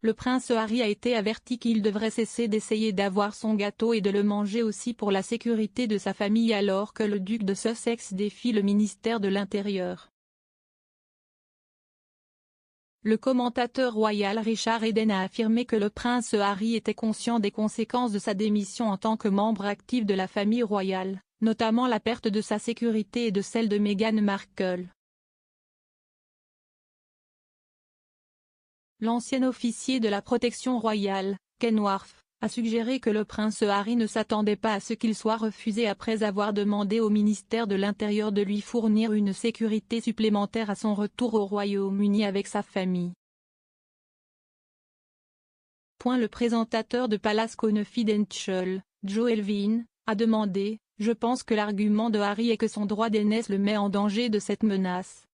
le prince Harry a été averti qu'il devrait cesser d'essayer d'avoir son gâteau et de le manger aussi pour la sécurité de sa famille alors que le duc de Sussex défie le ministère de l'Intérieur. Le commentateur royal Richard Eden a affirmé que le prince Harry était conscient des conséquences de sa démission en tant que membre actif de la famille royale, notamment la perte de sa sécurité et de celle de Meghan Markle. L'ancien officier de la protection royale, Ken Wharf, a suggéré que le prince Harry ne s'attendait pas à ce qu'il soit refusé après avoir demandé au ministère de l'Intérieur de lui fournir une sécurité supplémentaire à son retour au Royaume-Uni avec sa famille. Le présentateur de Palace Confidential, Joe Elvin, a demandé « Je pense que l'argument de Harry est que son droit d'aînesse le met en danger de cette menace.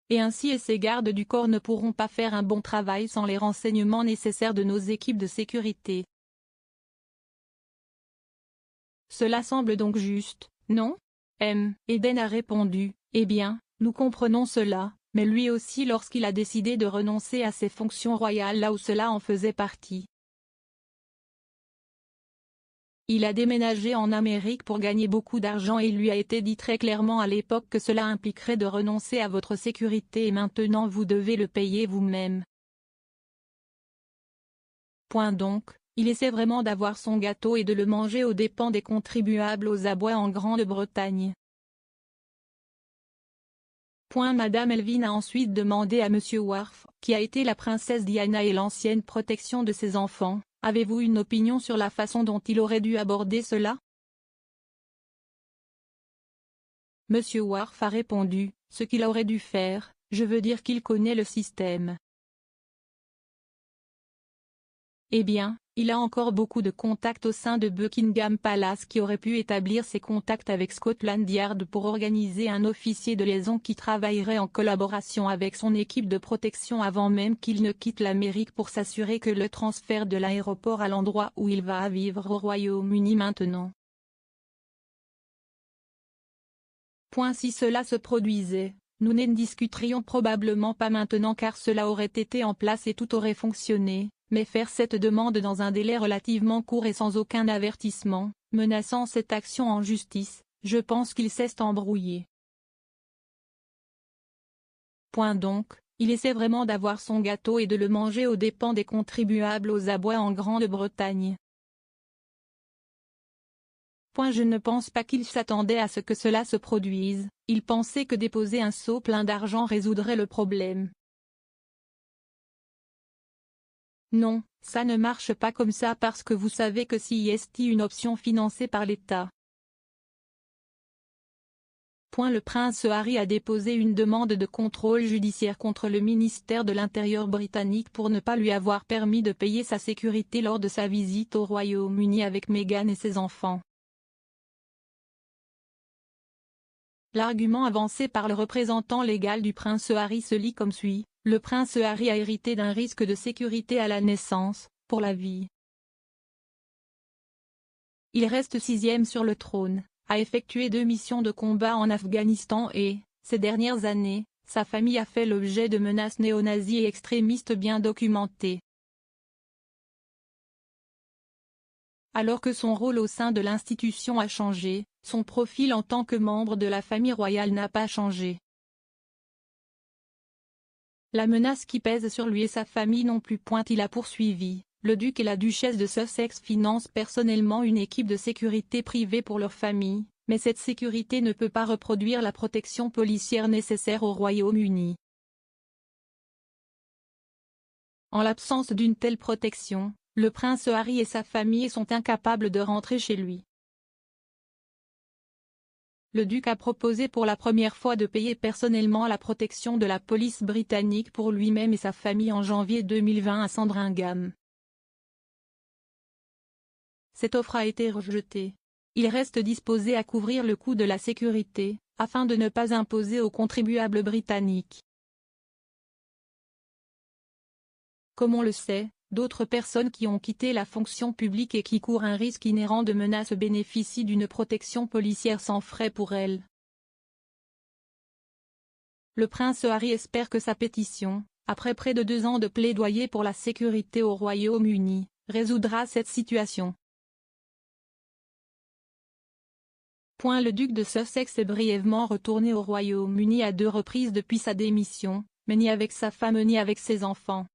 Et ainsi ses gardes du corps ne pourront pas faire un bon travail sans les renseignements nécessaires de nos équipes de sécurité. Cela semble donc juste, non ? Eden a répondu, eh bien, nous comprenons cela, mais lui aussi lorsqu'il a décidé de renoncer à ses fonctions royales là où cela en faisait partie. Il a déménagé en Amérique pour gagner beaucoup d'argent et il lui a été dit très clairement à l'époque que cela impliquerait de renoncer à votre sécurité et maintenant vous devez le payer vous-même. Donc, il essaie vraiment d'avoir son gâteau et de le manger aux dépens des contribuables aux abois en Grande-Bretagne. Madame Elvin a ensuite demandé à Monsieur Wharf, qui a été la princesse Diana et l'ancienne protection de ses enfants. Avez-vous une opinion sur la façon dont il aurait dû aborder cela? Monsieur Wharf a répondu, ce qu'il aurait dû faire, je veux dire qu'il connaît le système. Eh bien, il a encore beaucoup de contacts au sein de Buckingham Palace qui auraient pu établir ses contacts avec Scotland Yard pour organiser un officier de liaison qui travaillerait en collaboration avec son équipe de protection avant même qu'il ne quitte l'Amérique pour s'assurer que le transfert de l'aéroport à l'endroit où il va vivre au Royaume-Uni maintenant. Si cela se produisait, nous n'en discuterions probablement pas maintenant car cela aurait été en place et tout aurait fonctionné. Mais faire cette demande dans un délai relativement court et sans aucun avertissement, menaçant cette action en justice, je pense qu'il s'est embrouillé. Donc, il essaie vraiment d'avoir son gâteau et de le manger aux dépens des contribuables aux abois en Grande-Bretagne. Je ne pense pas qu'il s'attendait à ce que cela se produise, il pensait que déposer un seau plein d'argent résoudrait le problème. Non, ça ne marche pas comme ça parce que vous savez que si est une option financée par l'État. Le prince Harry a déposé une demande de contrôle judiciaire contre le ministère de l'Intérieur britannique pour ne pas lui avoir permis de payer sa sécurité lors de sa visite au Royaume-Uni avec Meghan et ses enfants. L'argument avancé par le représentant légal du prince Harry se lit comme suit. Le prince Harry a hérité d'un risque de sécurité à la naissance, pour la vie. Il reste 6e sur le trône, a effectué 2 missions de combat en Afghanistan et, ces dernières années, sa famille a fait l'objet de menaces néo-nazis et extrémistes bien documentées. Alors que son rôle au sein de l'institution a changé, son profil en tant que membre de la famille royale n'a pas changé. La menace qui pèse sur lui et sa famille non plus. Il a poursuivi, le duc et la duchesse de Sussex financent personnellement une équipe de sécurité privée pour leur famille, mais cette sécurité ne peut pas reproduire la protection policière nécessaire au Royaume-Uni. En l'absence d'une telle protection, le prince Harry et sa famille sont incapables de rentrer chez lui. Le duc a proposé pour la première fois de payer personnellement la protection de la police britannique pour lui-même et sa famille en janvier 2020 à Sandringham. Cette offre a été rejetée. Il reste disposé à couvrir le coût de la sécurité, afin de ne pas imposer aux contribuables britanniques. Comme on le sait, d'autres personnes qui ont quitté la fonction publique et qui courent un risque inhérent de menaces bénéficient d'une protection policière sans frais pour elles. Le prince Harry espère que sa pétition, après près de 2 ans de plaidoyer pour la sécurité au Royaume-Uni, résoudra cette situation. Le duc de Sussex est brièvement retourné au Royaume-Uni à 2 reprises depuis sa démission, mais ni avec sa femme ni avec ses enfants.